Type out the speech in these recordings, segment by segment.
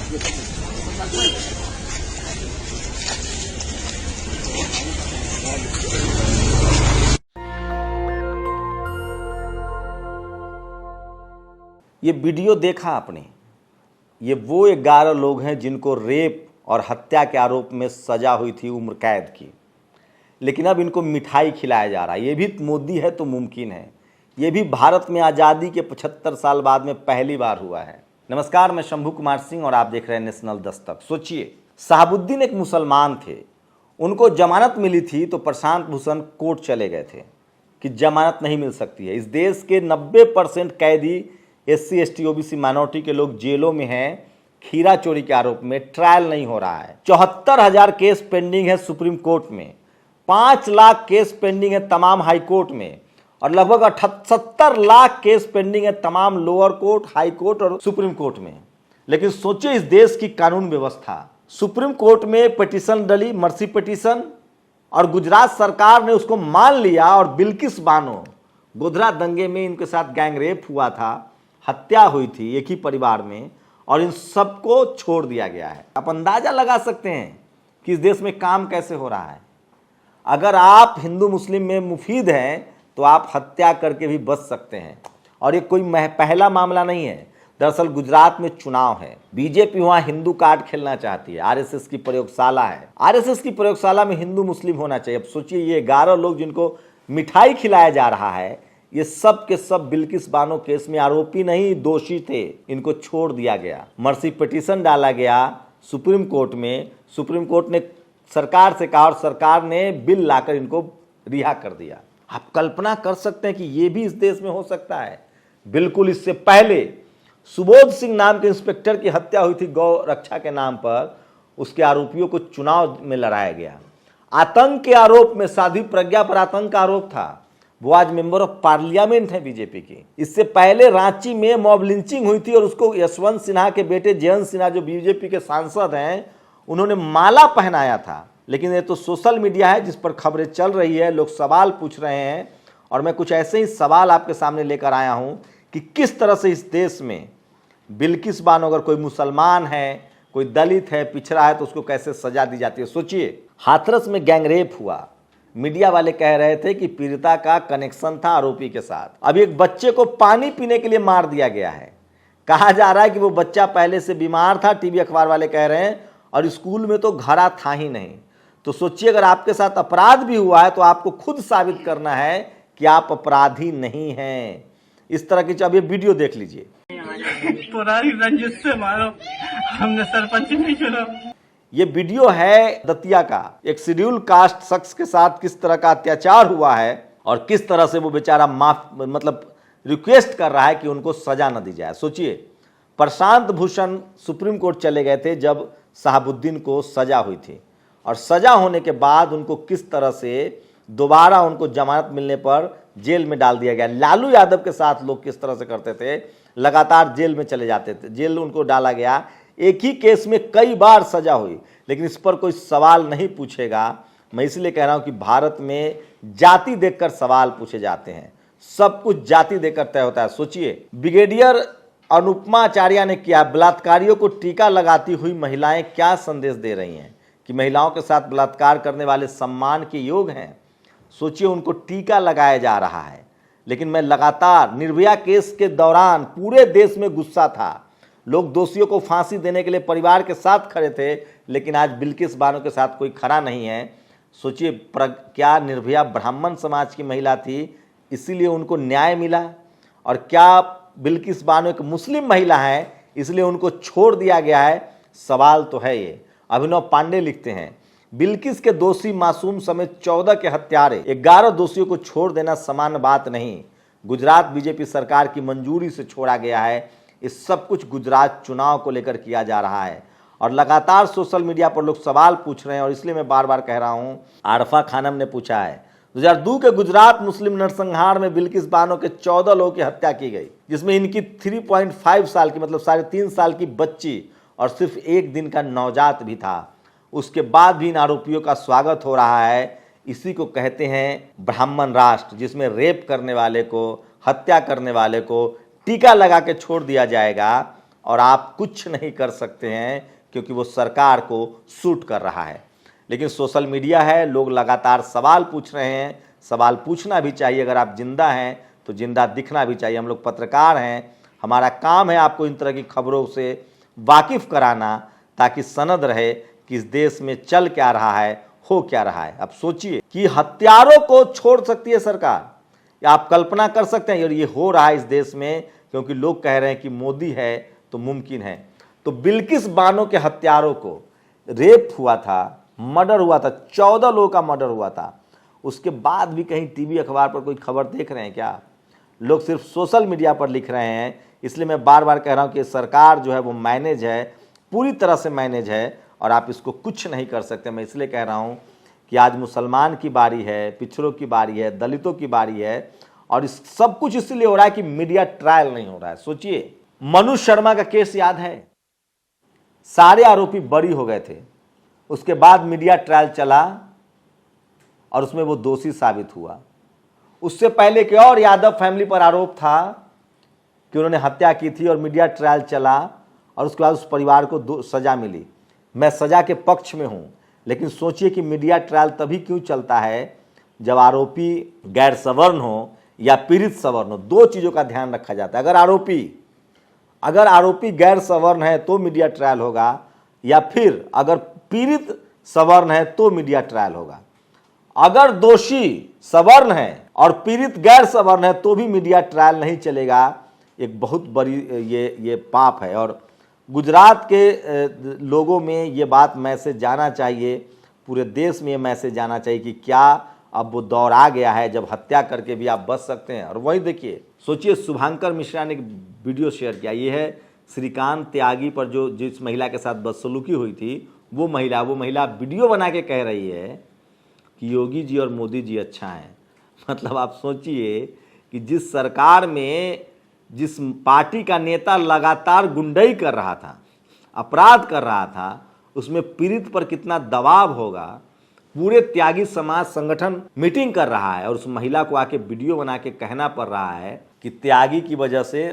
ये वीडियो देखा आपने, ये वो 11 लोग हैं जिनको रेप और हत्या के आरोप में सजा हुई थी उम्र कैद की, लेकिन अब इनको मिठाई खिलाया जा रहा है। ये भी मोदी है तो मुमकिन है। ये भी भारत में आज़ादी के 75 साल बाद में पहली बार हुआ है। नमस्कार, मैं शंभू कुमार सिंह और आप देख रहे हैं नेशनल दस्तक। सोचिए, शहाबुद्दीन एक मुसलमान थे, उनको जमानत मिली थी तो प्रशांत भूषण कोर्ट चले गए थे कि जमानत नहीं मिल सकती है। इस देश के 90% कैदी SC ST OBC माइनॉरिटी के लोग जेलों में हैं खीरा चोरी के आरोप में। ट्रायल नहीं हो रहा है। 74,000 केस पेंडिंग है सुप्रीम कोर्ट में, 5 लाख केस पेंडिंग है तमाम हाई कोर्ट में, और लगभग 70 लाख केस पेंडिंग है तमाम लोअर कोर्ट, हाई कोर्ट और सुप्रीम कोर्ट में। लेकिन सोचिए इस देश की कानून व्यवस्था, सुप्रीम कोर्ट में पिटीशन डली, मर्सी पिटीशन, और गुजरात सरकार ने उसको मान लिया। और बिल्किस बानो, गोधरा दंगे में इनके साथ गैंग रेप हुआ था, हत्या हुई थी एक ही परिवार में, और इन सबको छोड़ दिया गया है। आप अंदाजा लगा सकते हैं कि इस देश में काम कैसे हो रहा है। अगर आप हिंदू मुस्लिम में मुफीद हैं तो आप हत्या करके भी बच सकते हैं। और ये कोई पहला मामला नहीं है। दरअसल गुजरात में चुनाव है, बीजेपी वहां हिंदू कार्ड खेलना चाहती है। RSS की प्रयोगशाला है, RSS की प्रयोगशाला में हिंदू मुस्लिम होना चाहिए। अब सोचिए ये 11 लोग जिनको मिठाई खिलाया जा रहा है, ये सब के सब बिल्किस बानो केस में आरोपी नहीं, दोषी थे। इनको छोड़ दिया गया, मर्सी पिटीशन डाला गया सुप्रीम कोर्ट में। सुप्रीम कोर्ट ने सरकार से कहा और सरकार ने बिल लाकर इनको रिहा कर दिया। आप कल्पना कर सकते हैं कि ये भी इस देश में हो सकता है। बिल्कुल इससे पहले सुबोध सिंह नाम के इंस्पेक्टर की हत्या हुई थी गौ रक्षा के नाम पर। उसके आरोपियों को चुनाव में लड़ाया गया। आतंक के आरोप में साध्वी प्रज्ञा पर आतंक का आरोप था, वो आज मेंबर ऑफ पार्लियामेंट है बीजेपी की। इससे पहले रांची में मॉब लिंचिंग हुई थी और उसको यशवंत सिन्हा के बेटे जयंत सिन्हा जो बीजेपी के सांसद हैं, उन्होंने माला पहनाया था। लेकिन ये तो सोशल मीडिया है जिस पर खबरें चल रही है, लोग सवाल पूछ रहे हैं, और मैं कुछ ऐसे ही सवाल आपके सामने लेकर आया हूं कि किस तरह से इस देश में बिल्किस बानो, अगर कोई मुसलमान है, कोई दलित है, पिछड़ा है, तो उसको कैसे सजा दी जाती है। सोचिए, हाथरस में गैंगरेप हुआ, मीडिया वाले कह रहे थे कि पीड़िता का कनेक्शन था आरोपी के साथ। अब एक बच्चे को पानी पीने के लिए मार दिया गया है। कहा जा रहा है कि वो बच्चा पहले से बीमार था, टीवी अखबार वाले कह रहे हैं, और स्कूल में तो घड़ा था ही नहीं। तो सोचिए अगर आपके साथ अपराध भी हुआ है तो आपको खुद साबित करना है कि आप अपराधी नहीं हैं। इस तरह की, अब ये वीडियो देख लीजिए। पुरानी रंजिश से मारो, हमने सरपंच नहीं चुना। ये वीडियो है दतिया का, एक शेड्यूल कास्ट शख्स के साथ किस तरह का अत्याचार हुआ है और किस तरह से वो बेचारा रिक्वेस्ट कर रहा है कि उनको सजा न दी जाए। सोचिए, प्रशांत भूषण सुप्रीम कोर्ट चले गए थे जब शहाबुद्दीन को सजा हुई थी, और सजा होने के बाद उनको किस तरह से दोबारा उनको जमानत मिलने पर जेल में डाल दिया गया। लालू यादव के साथ लोग किस तरह से करते थे, लगातार जेल में चले जाते थे, जेल उनको डाला गया। एक ही केस में कई बार सजा हुई, लेकिन इस पर कोई सवाल नहीं पूछेगा। मैं इसलिए कह रहा हूं कि भारत में जाति देखकर सवाल पूछे जाते हैं, सब कुछ जाति देखकर तय होता है। सोचिए, ब्रिगेडियर अनुपमा आचार्य ने किया, बलात्कारियों को टीका लगाती हुई महिलाएं क्या संदेश दे रही हैं कि महिलाओं के साथ बलात्कार करने वाले सम्मान के योग्य हैं। सोचिए, उनको टीका लगाया जा रहा है। लेकिन मैं लगातार निर्भया केस के दौरान पूरे देश में गुस्सा था, लोग दोषियों को फांसी देने के लिए परिवार के साथ खड़े थे, लेकिन आज बिल्किस बानो के साथ कोई खड़ा नहीं है। सोचिए, क्या निर्भया ब्राह्मण समाज की महिला थी इसीलिए उनको न्याय मिला, और क्या बिल्किस बानो एक मुस्लिम महिला है इसलिए उनको छोड़ दिया गया है? सवाल तो है ये। अभिनव पांडे लिखते हैं, बिल्किस के दोषी मासूम समेत 14 के हत्यारे, 11 दोषियों को छोड़ देना सामान्य बात नहीं। गुजरात बीजेपी सरकार की मंजूरी से छोड़ा गया है। इस सब कुछ गुजरात चुनाव को लेकर किया जा रहा है, और लगातार सोशल मीडिया पर लोग सवाल पूछ रहे हैं, और इसलिए मैं बार बार कह रहा हूं। आरफा खानम ने पूछा है, 2002 के गुजरात मुस्लिम नरसंहार में बिल्किस बानो के 14 लोगों की हत्या की गई, जिसमें इनकी 3.5 साल की मतलब 3.5 साल की बच्ची और सिर्फ 1 दिन का नवजात भी था। उसके बाद भी इन आरोपियों का स्वागत हो रहा है। इसी को कहते हैं ब्राह्मण राष्ट्र, जिसमें रेप करने वाले को, हत्या करने वाले को टीका लगा के छोड़ दिया जाएगा, और आप कुछ नहीं कर सकते हैं क्योंकि वो सरकार को सूट कर रहा है। लेकिन सोशल मीडिया है, लोग लगातार सवाल पूछ रहे हैं, सवाल पूछना भी चाहिए। अगर आप जिंदा हैं तो जिंदा दिखना भी चाहिए। हम लोग पत्रकार हैं, हमारा काम है आपको इन तरह की खबरों से वाकिफ कराना, ताकि सनद रहे कि इस देश में चल क्या रहा है, हो क्या रहा है। अब सोचिए कि हत्यारों को छोड़ सकती है सरकार, या आप कल्पना कर सकते हैं ये हो रहा है इस देश में, क्योंकि लोग कह रहे हैं कि मोदी है तो मुमकिन है। तो बिल्किस बानो के हत्यारों को रेप हुआ था, मर्डर हुआ था, 14 लोगों का मर्डर हुआ था, उसके बाद भी कहीं टीवी अखबार पर कोई खबर देख रहे हैं क्या? लोग सिर्फ सोशल मीडिया पर लिख रहे हैं। इसलिए मैं बार बार कह रहा हूं कि सरकार जो है वो मैनेज है, पूरी तरह से मैनेज है, और आप इसको कुछ नहीं कर सकते। मैं इसलिए कह रहा हूं कि आज मुसलमान की बारी है, पिछड़ों की बारी है, दलितों की बारी है, और इस सब कुछ इसलिए हो रहा है कि मीडिया ट्रायल नहीं हो रहा है। सोचिए, मनु शर्मा का केस याद है, सारे आरोपी बरी हो गए थे, उसके बाद मीडिया ट्रायल चला और उसमें वो दोषी साबित हुआ। उससे पहले के और यादव फैमिली पर आरोप था कि उन्होंने हत्या की थी, और मीडिया ट्रायल चला और उसके बाद उस परिवार को सजा मिली। मैं सजा के पक्ष में हूं, लेकिन सोचिए कि मीडिया ट्रायल तभी क्यों चलता है जब आरोपी गैर सवर्ण हो या पीड़ित सवर्ण हो। दो चीजों का ध्यान रखा जाता है। अगर आरोपी गैर सवर्ण है तो मीडिया ट्रायल होगा, या फिर अगर पीड़ित सवर्ण है तो मीडिया ट्रायल होगा। अगर दोषी सवर्ण है और पीड़ित गैर सवर्ण है तो भी मीडिया ट्रायल नहीं चलेगा। एक बहुत बड़ी ये पाप है, और गुजरात के लोगों में ये बात मैसेज जाना चाहिए, पूरे देश में ये मैसेज जाना चाहिए कि क्या अब वो दौर आ गया है जब हत्या करके भी आप बच सकते हैं। और वही देखिए, सोचिए, शुभांकर मिश्रा ने एक वीडियो शेयर किया, ये है श्रीकांत त्यागी पर जो जिस महिला के साथ बदसलूकी हुई थी, वो महिला वीडियो बना के कह रही है कि योगी जी और मोदी जी अच्छा है। मतलब आप सोचिए कि जिस सरकार में जिस पार्टी का नेता लगातार गुंडई कर रहा था, अपराध कर रहा था, उसमें पीड़ित पर कितना दबाव होगा। पूरे त्यागी समाज संगठन मीटिंग कर रहा है और उस महिला को आके वीडियो बना के कहना पड़ रहा है कि त्यागी की वजह से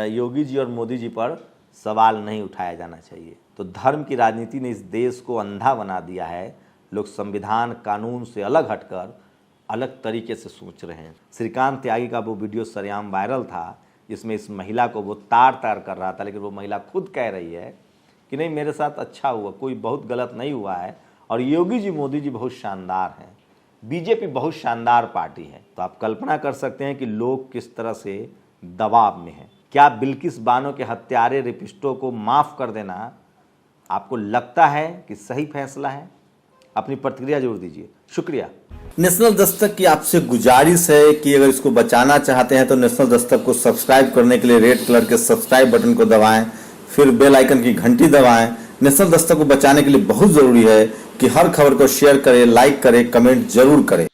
योगी जी और मोदी जी पर सवाल नहीं उठाया जाना चाहिए। तो धर्म की राजनीति ने इस देश को अंधा बना दिया है। लोग संविधान कानून से अलग हटकर अलग तरीके से सोच रहे हैं। श्रीकांत त्यागी का वो वीडियो सरेआम वायरल था, जिसमें इस महिला को वो तार कर रहा था, लेकिन वो महिला खुद कह रही है कि नहीं, मेरे साथ अच्छा हुआ, कोई बहुत गलत नहीं हुआ है, और योगी जी मोदी जी बहुत शानदार हैं, बीजेपी बहुत शानदार पार्टी है। तो आप कल्पना कर सकते हैं कि लोग किस तरह से दबाव में हैं। क्या बिल्किस बानो के हत्यारे रेपिस्टों को माफ़ कर देना आपको लगता है कि सही फैसला है? अपनी प्रतिक्रिया जरूर दीजिए। शुक्रिया। नेशनल दस्तक की आपसे गुजारिश है कि अगर इसको बचाना चाहते हैं तो नेशनल दस्तक को सब्सक्राइब करने के लिए रेड कलर के सब्सक्राइब बटन को दबाएं, फिर बेल आइकन की घंटी दबाएं। नेशनल दस्तक को बचाने के लिए बहुत जरूरी है कि हर खबर को शेयर करें, लाइक करें, कमेंट जरूर करें।